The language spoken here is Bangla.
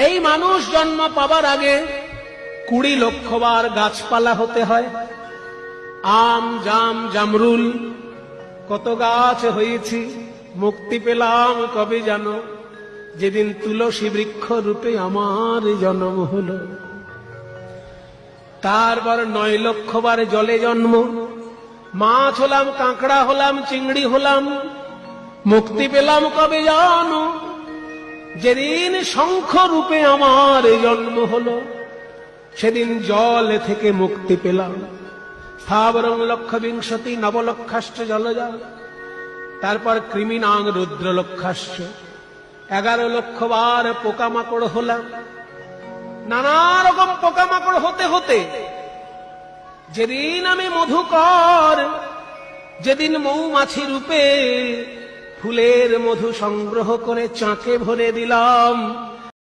এই মানুষ জন্ম পাবার আগে 20 লক্ষ বার গাছপালা হতে হয়। আম, জাম, জামরুল কত গাছ হয়েছি, মুক্তি পেলাম কবে জানো, যেদিন তুলসী বৃক্ষ রূপে আমার জন্ম হলো। তারপর 9 লক্ষ বার জলে জন্ম, মাছ হলাম, কাঁকড়া হলাম, চিংড়ি হলাম, মুক্তি পেলাম কবে জানো, যেদিন শঙ্খ রূপে আমার জন্ম হলো, সেদিন জল থেকে মুক্তি পেলাম। স্থাবরং লক্ষ বিংশতি নবলক্ষাশ্চ জলজা। তারপর কৃমিনাং রুদ্র লক্ষাশ্চ, 11 লক্ষ বার পোকামাকড় হলাম। নানা রকম পোকামাকড় হতে হতে যেদিন আমি মধুকর, যেদিন মৌমাছি রূপে ফুলের মধু সংগ্রহ করে চাকে ভরে দিলাম,